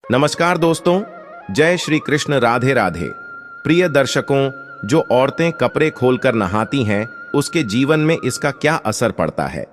नमस्कार दोस्तों, जय श्री कृष्ण, राधे राधे। प्रिय दर्शकों, जो औरतें कपड़े खोलकर नहाती हैं उसके जीवन में इसका क्या असर पड़ता है,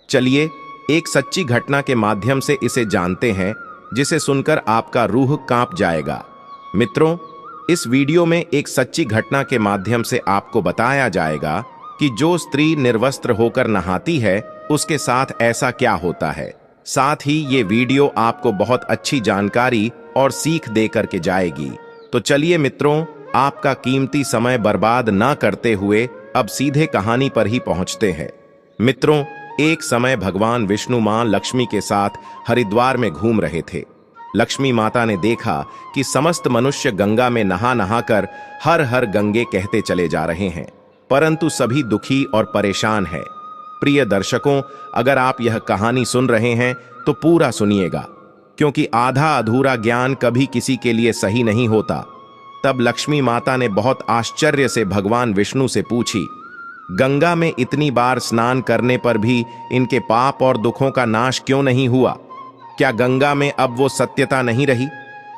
चलिए एक सच्ची घटना के माध्यम से इसे जानते हैं, जिसे सुनकर आपका रूह कांप जाएगा। मित्रों, इस वीडियो में एक सच्ची घटना के माध्यम से आपको बताया जाएगा कि जो स्त्री निर्वस्त्र होकर नहाती है उसके साथ ऐसा क्या होता है। साथ ही ये वीडियो आपको बहुत अच्छी जानकारी और सीख दे करके जाएगी। तो चलिए मित्रों, आपका कीमती समय बर्बाद ना करते हुए अब सीधे कहानी पर ही पहुंचते हैं। मित्रों, एक समय भगवान विष्णु मां लक्ष्मी के साथ हरिद्वार में घूम रहे थे। लक्ष्मी माता ने देखा कि समस्त मनुष्य गंगा में नहा नहाकर हर हर गंगे कहते चले जा रहे हैं, परंतु सभी दुखी और परेशान हैं। प्रिय दर्शकों, अगर आप यह कहानी सुन रहे हैं तो पूरा सुनिएगा, क्योंकि आधा अधूरा ज्ञान कभी किसी के लिए सही नहीं होता। तब लक्ष्मी माता ने बहुत आश्चर्य से भगवान विष्णु से पूछी, गंगा में इतनी बार स्नान करने पर भी इनके पाप और दुखों का नाश क्यों नहीं हुआ? क्या गंगा में अब वो सत्यता नहीं रही?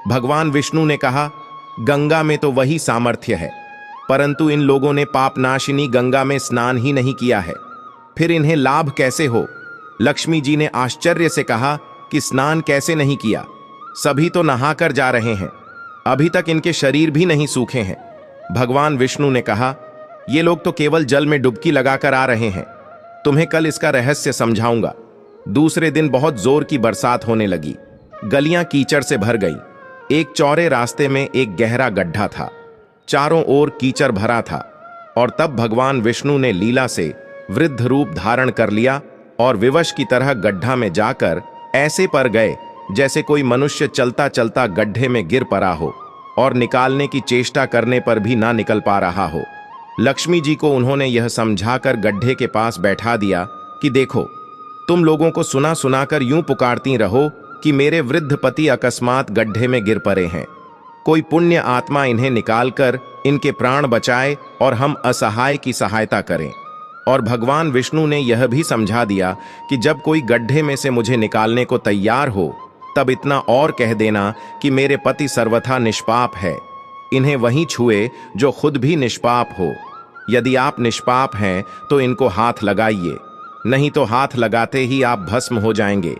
भगवान विष्णु ने कहा, गंगा में तो वही सामर्थ्य है, परंतु इन लोगों ने पापनाशिनी गंगा में स्नान ही नहीं किया है, फिर इन्हें लाभ कैसे हो? लक्ष्मी जी ने आश्चर्य से कहा कि स्नान कैसे नहीं किया? सभी तो नहाकर जा रहे हैं, अभी तक इनके शरीर भी नहीं सूखे हैं। भगवान विष्णु ने कहा, ये लोग तो केवल जल में डुबकी लगाकर आ रहे हैं, तुम्हें कल इसका रहस्य समझाऊंगा। दूसरे दिन बहुत जोर की बरसात होने लगी, गलियां कीचड़ से भर गई। एक चौड़े रास्ते में एक गहरा गड्ढा था, चारों ओर कीचड़ भरा था। और तब भगवान विष्णु ने लीला से वृद्ध रूप धारण कर लिया और विवश की तरह गड्ढा में जाकर ऐसे पर गए जैसे कोई मनुष्य चलता चलता गड्ढे में गिर पड़ा हो और निकालने की चेष्टा करने पर भी ना निकल पा रहा हो। लक्ष्मी जी को उन्होंने यह समझाकर गड्ढे के पास बैठा दिया कि देखो, तुम लोगों को सुना सुनाकर यूं पुकारती रहो कि मेरे वृद्ध पति अकस्मात गड्ढे में गिर पड़े हैं, कोई पुण्य आत्मा इन्हें निकालकर इनके प्राण बचाए और हम असहाय की सहायता करें। और भगवान विष्णु ने यह भी समझा दिया कि जब कोई गड्ढे में से मुझे निकालने को तैयार हो तब इतना और कह देना कि मेरे पति सर्वथा निष्पाप है, इन्हें वहीं छुए जो खुद भी निष्पाप हो। यदि आप निष्पाप हैं तो इनको हाथ लगाइए, नहीं तो हाथ लगाते ही आप भस्म हो जाएंगे।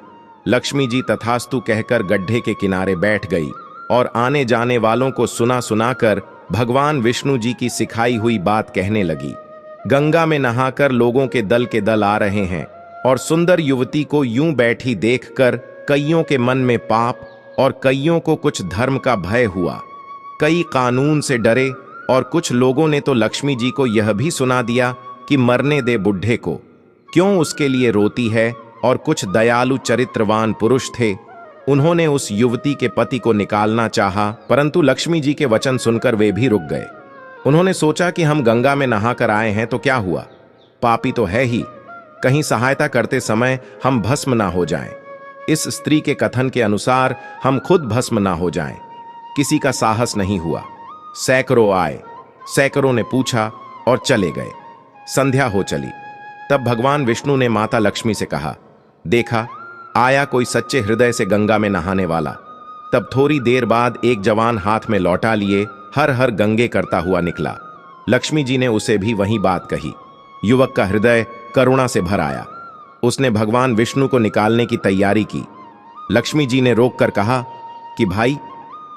लक्ष्मी जी तथास्तु कहकर गड्ढे के किनारे बैठ गई और आने जाने वालों को सुना सुनाकर भगवान विष्णु जी की सिखाई हुई बात कहने लगी। गंगा में नहाकर लोगों के दल आ रहे हैं और सुंदर युवती को यूं बैठी देखकर कईयों के मन में पाप और कईयों को कुछ धर्म का भय हुआ। कई कानून से डरे और कुछ लोगों ने तो लक्ष्मी जी को यह भी सुना दिया कि मरने दे बुढ़े को, क्यों उसके लिए रोती है। और कुछ दयालु चरित्रवान पुरुष थे, उन्होंने उस युवती के पति को निकालना चाहा, परंतु लक्ष्मी जी के वचन सुनकर वे भी रुक गए। उन्होंने सोचा कि हम गंगा में नहाकर आए हैं तो क्या हुआ, पापी तो है ही, कहीं सहायता करते समय हम भस्म ना हो जाएं। इस स्त्री के कथन के अनुसार हम खुद भस्म ना हो जाएं। किसी का साहस नहीं हुआ। सैकड़ों आए, सैकड़ों ने पूछा और चले गए। संध्या हो चली। तब भगवान विष्णु ने माता लक्ष्मी से कहा, देखा, आया कोई सच्चे हृदय से गंगा में नहाने वाला। तब थोड़ी देर बाद एक जवान हाथ में लौटा लिए हर हर गंगे करता हुआ निकला। लक्ष्मी जी ने उसे भी वही बात कही। युवक का हृदय करुणा से भर आया। उसने भगवान विष्णु को निकालने की तैयारी की। लक्ष्मी जी ने रोककर कहा कि भाई,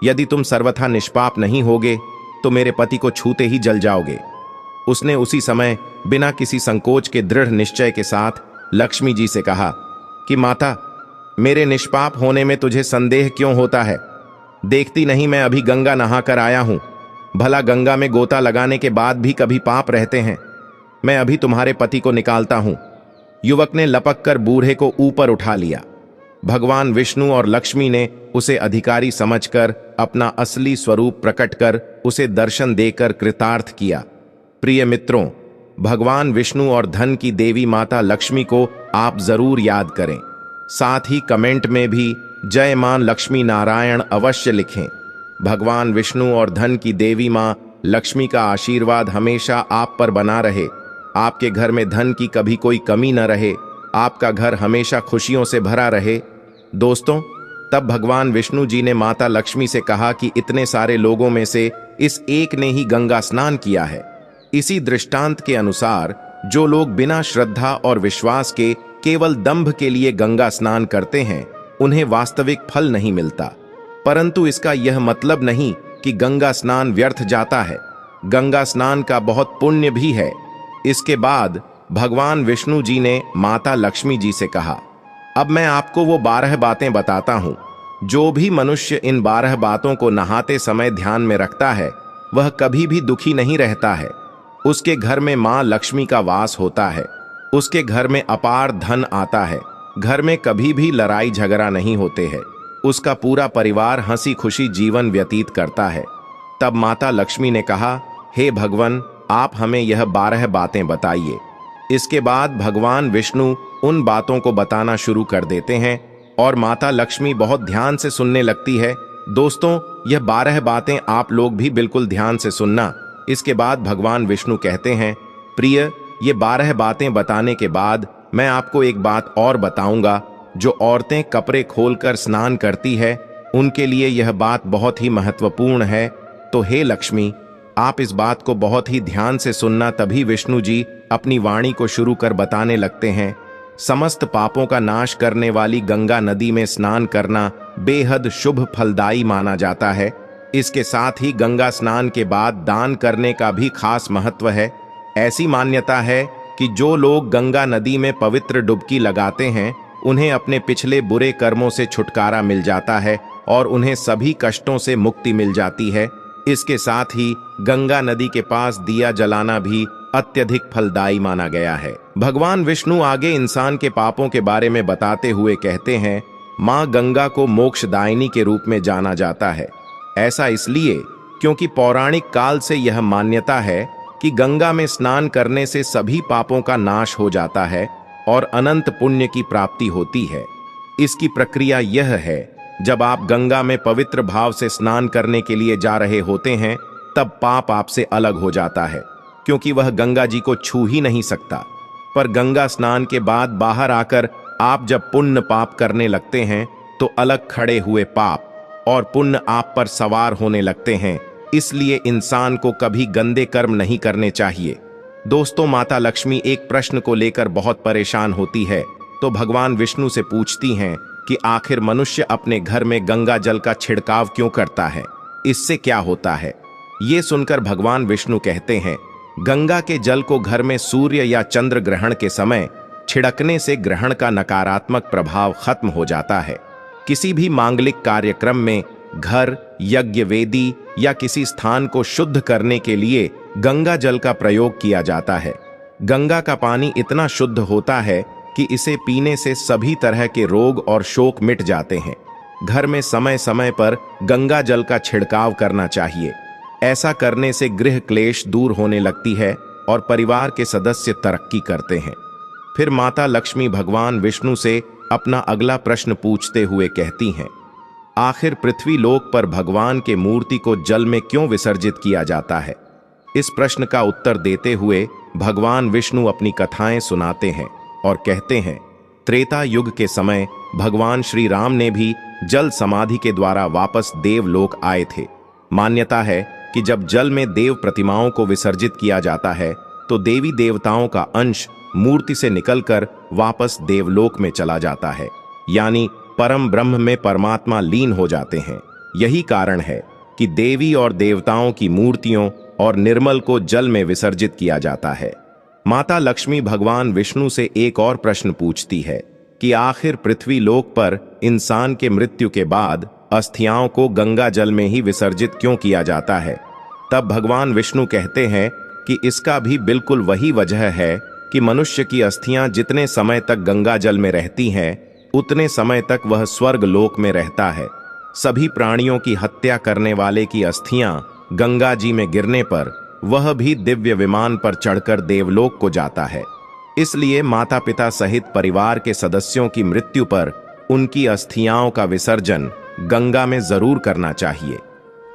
यदि तुम सर्वथा निष्पाप नहीं होगे तो मेरे पति को छूते ही जल जाओगे। उसने उसी समय बिना किसी संकोच के दृढ़ निश्चय के साथ लक्ष्मी जी से कहा कि माता, मेरे निष्पाप होने में तुझे संदेह क्यों होता है? देखती नहीं मैं अभी गंगा नहाकर आया हूं। भला गंगा में गोता लगाने के बाद भी कभी पाप रहते हैं? मैं अभी तुम्हारे पति को निकालता हूं। युवक ने लपक कर बूढ़े को ऊपर उठा लिया। भगवान विष्णु और लक्ष्मी ने उसे अधिकारी समझकर अपना असली स्वरूप प्रकट कर उसे दर्शन देकर कृतार्थ किया। प्रिय मित्रों, भगवान विष्णु और धन की देवी माता लक्ष्मी को आप जरूर याद करें। साथ ही कमेंट में भी जय मां लक्ष्मी नारायण अवश्य लिखें। भगवान विष्णु और धन की देवी मां लक्ष्मी का आशीर्वाद हमेशा आप पर बना रहे। आपके घर में धन की कभी कोई कमी न रहे। आपका घर हमेशा खुशियों से भरा रहे। दोस्तों, तब भगवान विष्णु जी ने माता लक्ष्मी से कहा कि इतने सारे लोगों में से इस एक ने ही गंगा स्नान किया है। इसी दृष्टांत के अनुसार जो लोग बिना श्रद्धा और विश्वास के केवल दंभ के लिए गंगा स्नान करते हैं, उन्हें वास्तविक फल नहीं मिलता। परंतु इसका यह मतलब नहीं कि गंगा स्नान व्यर्थ जाता है। गंगा स्नान का बहुत पुण्य भी है। इसके बाद भगवान विष्णु जी ने माता लक्ष्मी जी से कहा, अब मैं आपको वो 12 बातें बताता हूं। जो भी मनुष्य इन 12 बातों को नहाते समय ध्यान में रखता है, वह कभी भी दुखी नहीं रहता है। उसके घर में मां लक्ष्मी का वास होता है। उसके घर में अपार धन आता है। घर में कभी भी लड़ाई झगड़ा नहीं होते हैं। उसका पूरा परिवार हंसी खुशी जीवन व्यतीत करता है। तब माता लक्ष्मी ने कहा, हे भगवान, आप हमें यह 12 बातें बताइए। इसके बाद भगवान विष्णु उन बातों को बताना शुरू कर देते हैं और माता लक्ष्मी बहुत ध्यान से सुनने लगती है। दोस्तों, यह 12 बातें आप लोग भी बिल्कुल ध्यान से सुनना। इसके बाद भगवान विष्णु कहते हैं, प्रिय, ये 12 बातें बताने के बाद मैं आपको एक बात और बताऊंगा। जो औरतें कपड़े खोलकर स्नान करती है, उनके लिए यह बात बहुत ही महत्वपूर्ण है। तो हे लक्ष्मी, आप इस बात को बहुत ही ध्यान से सुनना। तभी विष्णु जी अपनी वाणी को शुरू कर बताने लगते हैं। समस्त पापों का नाश करने वाली गंगा नदी में स्नान करना बेहद शुभ फलदायी माना जाता है। इसके साथ ही गंगा स्नान के बाद दान करने का भी खास महत्व है। ऐसी मान्यता है कि जो लोग गंगा नदी में पवित्र डुबकी लगाते हैं, उन्हें अपने पिछले बुरे कर्मों से छुटकारा मिल जाता है और उन्हें सभी कष्टों से मुक्ति मिल जाती है। इसके साथ ही गंगा नदी के पास दिया जलाना भी अत्यधिक फलदायी माना गया है। भगवान विष्णु आगे इंसान के पापों के बारे में बताते हुए कहते हैं, मां गंगा को मोक्षदायिनी के रूप में जाना जाता है। ऐसा इसलिए क्योंकि पौराणिक काल से यह मान्यता है कि गंगा में स्नान करने से सभी पापों का नाश हो जाता है और अनंत पुण्य की प्राप्ति होती है। इसकी प्रक्रिया यह है, जब आप गंगा में पवित्र भाव से स्नान करने के लिए जा रहे होते हैं, तब पाप आपसे अलग हो जाता है, क्योंकि वह गंगा जी को छू ही नहीं सकता। पर गंगा स्नान के बाद बाहर आकर आप जब पुण्य पाप करने लगते हैं, तो अलग खड़े हुए पाप और पुण्य आप पर सवार होने लगते हैं। इसलिए इंसान को कभी गंदे कर्म नहीं करने चाहिए। दोस्तों, माता लक्ष्मी एक प्रश्न को लेकर बहुत परेशान होती है, तो भगवान विष्णु से पूछती हैं कि आखिर मनुष्य अपने घर में गंगा जल का छिड़काव क्यों करता है, इससे क्या होता है। ये सुनकर भगवान विष्णु कहते हैं, गंगा के जल को घर में सूर्य या चंद्र ग्रहण के समय छिड़कने से ग्रहण का नकारात्मक प्रभाव खत्म हो जाता है। किसी भी मांगलिक कार्यक्रम में घर, यज्ञ वेदी या किसी स्थान को शुद्ध करने के लिए गंगा जल का प्रयोग किया जाता है। गंगा का पानी इतना शुद्ध होता है कि इसे पीने से सभी तरह के रोग और शोक मिट जाते हैं। घर में समय समय पर गंगा जल का छिड़काव करना चाहिए। ऐसा करने से गृह क्लेश दूर होने लगती है और परिवार के सदस्य तरक्की करते हैं। फिर माता लक्ष्मी भगवान विष्णु से अपना अगला प्रश्न पूछते हुए कहती हैं, आखिर पृथ्वी लोक पर भगवान के मूर्ति को जल में क्यों विसर्जित किया जाता है। इस प्रश्न का उत्तर देते हुए भगवान विष्णु अपनी कथाएं सुनाते हैं और कहते हैं, त्रेता युग के समय भगवान श्री राम ने भी जल समाधि के द्वारा वापस देवलोक आए थे। मान्यता है कि जब जल में देव प्रतिमाओं को विसर्जित किया जाता है, तो देवी देवताओं का अंश मूर्ति से निकलकर वापस देवलोक में चला जाता है, यानी परम ब्रह्म में परमात्मा लीन हो जाते हैं। यही कारण है कि देवी और देवताओं की मूर्तियों और निर्मल को जल में विसर्जित किया जाता है। माता लक्ष्मी भगवान विष्णु से एक और प्रश्न पूछती है कि आखिर पृथ्वी लोक पर इंसान के मृत्यु के बाद अस्थियाओं को गंगा जल में ही विसर्जित क्यों किया जाता है। तब भगवान विष्णु कहते हैं कि इसका भी बिल्कुल वही वजह है कि मनुष्य की अस्थियां जितने समय तक गंगा जल में रहती हैं, उतने समय तक वह स्वर्ग लोक में रहता है। सभी प्राणियों की हत्या करने वाले की अस्थियां गंगा जी में गिरने पर वह भी दिव्य विमान पर चढ़कर देवलोक को जाता है। इसलिए माता पिता सहित परिवार के सदस्यों की मृत्यु पर उनकी अस्थियाओं का विसर्जन गंगा में जरूर करना चाहिए,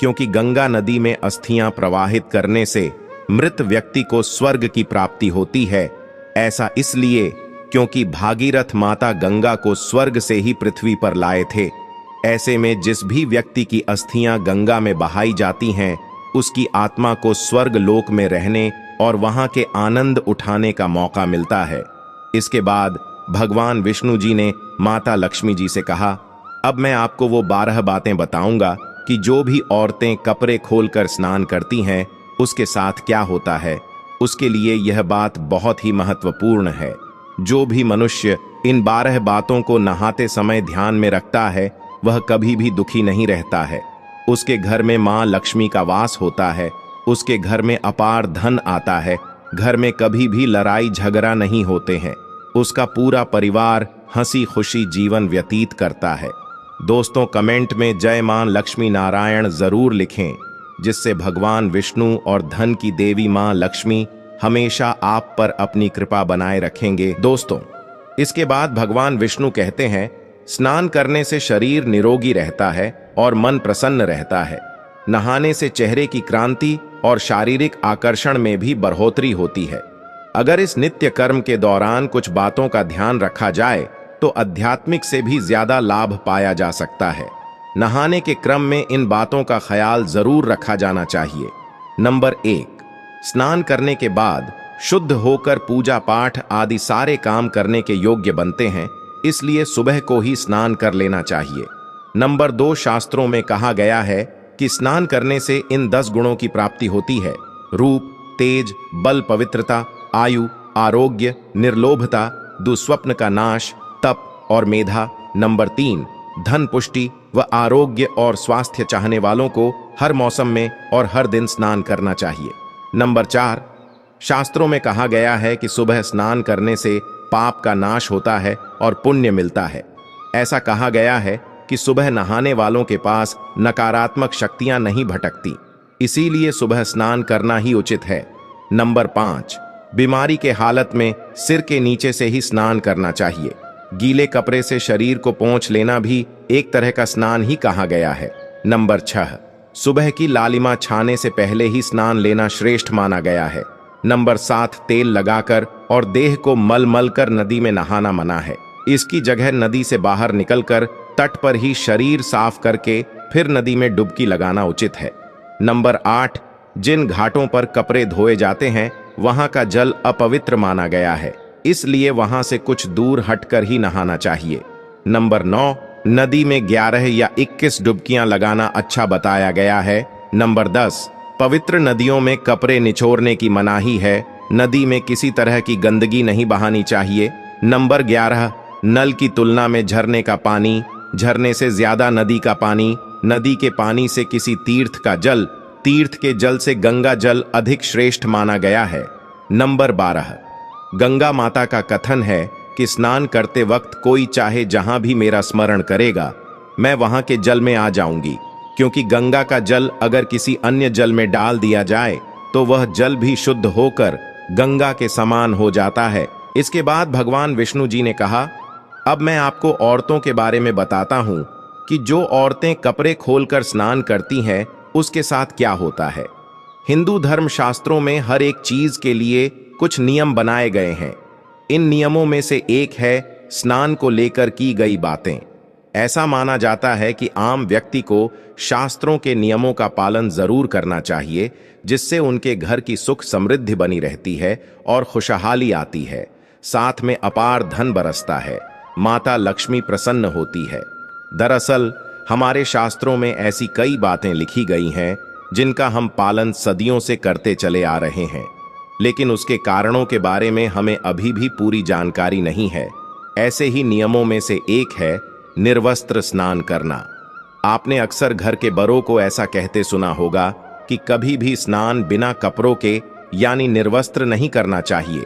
क्योंकि गंगा नदी में अस्थियां प्रवाहित करने से मृत व्यक्ति को स्वर्ग की प्राप्ति होती है। ऐसा इसलिए क्योंकि भागीरथ माता गंगा को स्वर्ग से ही पृथ्वी पर लाए थे। ऐसे में जिस भी व्यक्ति की अस्थियां गंगा में बहाई जाती हैं, उसकी आत्मा को स्वर्ग लोक में रहने और वहां के आनंद उठाने का मौका मिलता है। इसके बाद भगवान विष्णु जी ने माता लक्ष्मी जी से कहा, अब मैं आपको वो 12 बातें बताऊंगा कि जो भी औरतें कपड़े खोलकर स्नान करती हैं उसके साथ क्या होता है। उसके लिए यह बात बहुत ही महत्वपूर्ण है। जो भी मनुष्य इन 12 बातों को नहाते समय ध्यान में रखता है वह कभी भी दुखी नहीं रहता है। उसके घर में मां लक्ष्मी का वास होता है, उसके घर में अपार धन आता है, घर में कभी भी लड़ाई झगड़ा नहीं होते हैं, उसका पूरा परिवार हंसी खुशी जीवन व्यतीत करता है। दोस्तों, कमेंट में जय मां लक्ष्मी नारायण जरूर लिखें, जिससे भगवान विष्णु और धन की देवी मां लक्ष्मी हमेशा आप पर अपनी कृपा बनाए रखेंगे। दोस्तों, इसके बाद भगवान विष्णु कहते हैं, स्नान करने से शरीर निरोगी रहता है और मन प्रसन्न रहता है। नहाने से चेहरे की क्रांति और शारीरिक आकर्षण में भी बढ़ोतरी होती है। अगर इस नित्य कर्म के दौरान कुछ बातों का ध्यान रखा जाए तो आध्यात्मिक से भी ज्यादा लाभ पाया जा सकता है। नहाने के क्रम में इन बातों का ख्याल जरूर रखा जाना चाहिए। नंबर 1, स्नान करने के बाद शुद्ध होकर पूजा पाठ आदि सारे काम करने के योग्य बनते हैं, इसलिए सुबह को ही स्नान कर लेना चाहिए। नंबर 2, शास्त्रों में कहा गया है कि स्नान करने से इन 10 गुणों की प्राप्ति होती है: रूप, तेज, बल, पवित्रता, आयु, आरोग्य, निर्लोभता, दुस्वप्न का नाश, तप और मेधा। नंबर 3, धन, पुष्टि व आरोग्य और स्वास्थ्य चाहने वालों को हर मौसम में और हर दिन स्नान करना चाहिए। नंबर 4, शास्त्रों में कहा गया है कि सुबह स्नान करने से पाप का नाश होता है और पुण्य मिलता है। ऐसा कहा गया है कि सुबह नहाने वालों के पास नकारात्मक शक्तियां नहीं भटकती, इसीलिए सुबह स्नान करना ही उचित है। नंबर 5, बीमारी के हालत में सिर के नीचे से ही स्नान करना चाहिए। गीले कपड़े से शरीर को पोंछ लेना भी एक तरह का स्नान ही कहा गया है। नंबर 6, सुबह की लालिमा छाने से पहले ही स्नान लेना श्रेष्ठ माना गया है। नंबर 7, तेल लगाकर और देह को मल मल कर नदी में नहाना मना है। इसकी जगह नदी से बाहर निकलकर तट पर ही शरीर साफ करके फिर नदी में डुबकी लगाना उचित है। नंबर 8, जिन घाटों पर कपड़े धोए जाते हैं वहां का जल अपवित्र माना गया है, इसलिए वहां से कुछ दूर हटकर ही नहाना चाहिए। नंबर 9, नदी में 11 या 21 डुबकियां लगाना अच्छा बताया गया है। नंबर 10, पवित्र नदियों में कपड़े निचोड़ने की मनाही है। नदी में किसी तरह की गंदगी नहीं बहानी चाहिए। नंबर 11, नल की तुलना में झरने का पानी, झरने से ज्यादा नदी का पानी, नदी के पानी से किसी तीर्थ का जल, तीर्थ के जल से गंगा जल अधिक श्रेष्ठ माना गया है। नंबर 12, गंगा माता का कथन है कि स्नान करते वक्त कोई चाहे जहां भी मेरा स्मरण करेगा, मैं वहां के जल में आ जाऊंगी, क्योंकि गंगा का जल अगर किसी अन्य जल में डाल दिया जाए तो वह जल भी शुद्ध होकर गंगा के समान हो जाता है। इसके बाद भगवान विष्णु जी ने कहा, अब मैं आपको औरतों के बारे में बताता हूं कि जो औरतें कपड़े खोलकर स्नान करती हैं उसके साथ क्या होता है। हिंदू धर्म शास्त्रों में हर एक चीज के लिए कुछ नियम बनाए गए हैं। इन नियमों में से एक है स्नान को लेकर की गई बातें। ऐसा माना जाता है कि आम व्यक्ति को शास्त्रों के नियमों का पालन जरूर करना चाहिए, जिससे उनके घर की सुख समृद्धि बनी रहती है और खुशहाली आती है, साथ में अपार धन बरसता है, माता लक्ष्मी प्रसन्न होती है। दरअसल हमारे शास्त्रों में ऐसी कई बातें लिखी गई हैं जिनका हम पालन सदियों से करते चले आ रहे हैं, लेकिन उसके कारणों के बारे में हमें अभी भी पूरी जानकारी नहीं है। ऐसे ही नियमों में से एक है निर्वस्त्र स्नान करना। आपने अक्सर घर के बड़ों को ऐसा कहते सुना होगा कि कभी भी स्नान बिना कपड़ों के यानी निर्वस्त्र नहीं करना चाहिए।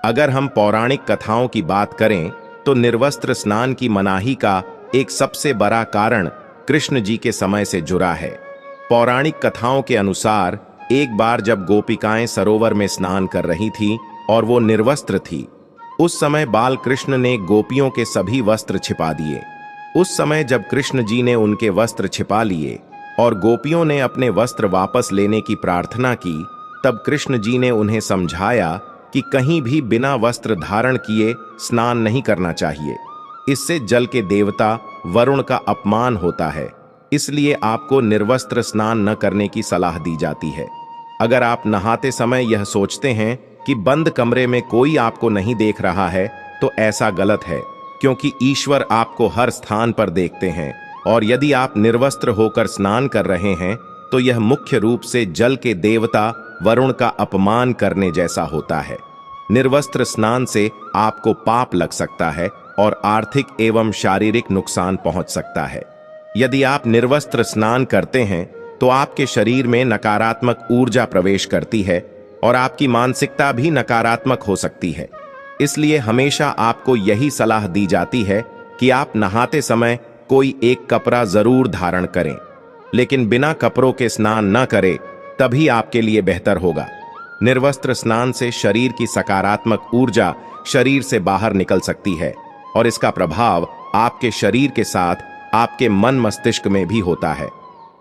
अगर हम पौराणिक कथाओं की बात करें तो निर्वस्त्र स्नान की मनाही का एक सबसे बड़ा कारण कृष्ण जी के समय से जुड़ा है। पौराणिक कथाओं के अनुसार एक बार जब गोपिकाएं सरोवर में स्नान कर रही थीं और वो निर्वस्त्र थी, उस समय बाल कृष्ण ने गोपियों के सभी वस्त्र छिपा दिए। उस समय जब कृष्ण जी ने उनके वस्त्र छिपा लिए और गोपियों ने अपने वस्त्र वापस लेने की प्रार्थना की, तब कृष्ण जी ने उन्हें समझाया कि कहीं भी बिना वस्त्र धारण किए स्नान नहीं करना चाहिए। इससे जल के देवता वरुण का अपमान होता है, इसलिए आपको निर्वस्त्र स्नान न करने की सलाह दी जाती है। अगर आप नहाते समय यह सोचते हैं कि बंद कमरे में कोई आपको नहीं देख रहा है, तो ऐसा गलत है, क्योंकि ईश्वर आपको हर स्थान पर देखते हैं। और यदि आप निर्वस्त्र होकर स्नान कर रहे हैं, तो यह मुख्य रूप से जल के देवता वरुण का अपमान करने जैसा होता है। निर्वस्त्र स्नान से आपको पाप लग सकता है और आर्थिक एवं शारीरिक नुकसान पहुंच सकता है। यदि आप निर्वस्त्र स्नान करते हैं, तो आपके शरीर में नकारात्मक ऊर्जा प्रवेश करती है और आपकी मानसिकता भी नकारात्मक हो सकती है। इसलिए हमेशा आपको यही सलाह दी जाती है कि आप नहाते समय कोई एक कपड़ा जरूर धारण करें, लेकिन बिना कपड़ों के स्नान न करें, तभी आपके लिए बेहतर होगा। निर्वस्त्र स्नान से शरीर की सकारात्मक ऊर्जा शरीर से बाहर निकल सकती है और इसका प्रभाव आपके शरीर के साथ आपके मन मस्तिष्क में भी होता है।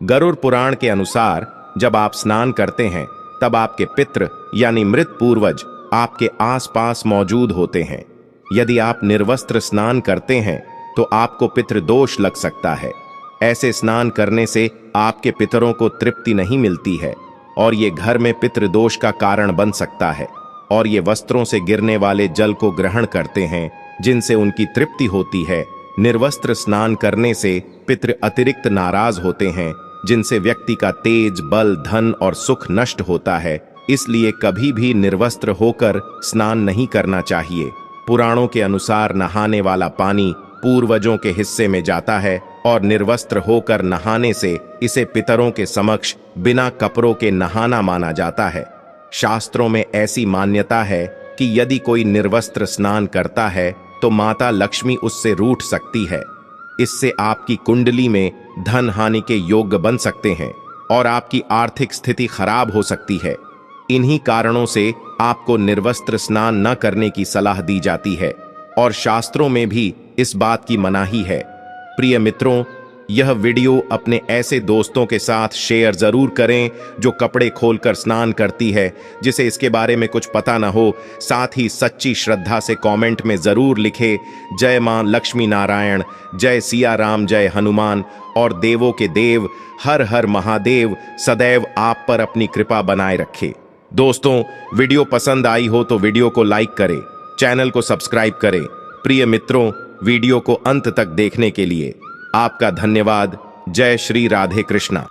गरुड़ पुराण के अनुसार जब आप स्नान करते हैं, तब आपके पितृ यानी मृत पूर्वज आपके आसपास मौजूद होते हैं। यदि आप निर्वस्त्र स्नान करते हैं, तो आपको पितृदोष लग सकता है। ऐसे स्नान करने से आपके पितरों को तृप्ति नहीं मिलती है और ये घर में पितृदोष का कारण बन सकता है। और ये वस्त्रों से गिरने वाले जल को ग्रहण करते हैं, जिनसे उनकी तृप्ति होती है। निर्वस्त्र स्नान करने से पितृ अतिरिक्त नाराज होते हैं, जिनसे व्यक्ति का तेज, बल, धन और सुख नष्ट होता है। इसलिए कभी भी निर्वस्त्र होकर स्नान नहीं करना चाहिए। पुराणों के अनुसार नहाने वाला पानी पूर्वजों के हिस्से में जाता है और निर्वस्त्र होकर नहाने से इसे पितरों के समक्ष बिना कपड़ों के नहाना माना जाता है। शास्त्रों में ऐसी मान्यता है कि यदि कोई निर्वस्त्र स्नान करता है, तो माता लक्ष्मी उससे रूठ सकती है। इससे आपकी कुंडली में धन हानि के योग्य बन सकते हैं और आपकी आर्थिक स्थिति खराब हो सकती है। इन्हीं कारणों से आपको निर्वस्त्र स्नान न करने की सलाह दी जाती है और शास्त्रों में भी इस बात की मनाही है। प्रिय मित्रों, यह वीडियो अपने ऐसे दोस्तों के साथ शेयर जरूर करें जो कपड़े खोलकर स्नान करती है, जिसे इसके बारे में कुछ पता न हो। साथ ही सच्ची श्रद्धा से कमेंट में जरूर लिखे, जय मां लक्ष्मी नारायण, जय सिया राम, जय हनुमान और देवों के देव, हर हर महादेव सदैव आप पर अपनी कृपा बनाए रखे। दोस्तों, वीडियो पसंद आई हो तो वीडियो को लाइक करें, चैनल को सब्सक्राइब करें। प्रिय मित्रों, वीडियो को अंत तक देखने के लिए आपका धन्यवाद। जय श्री राधे कृष्णा।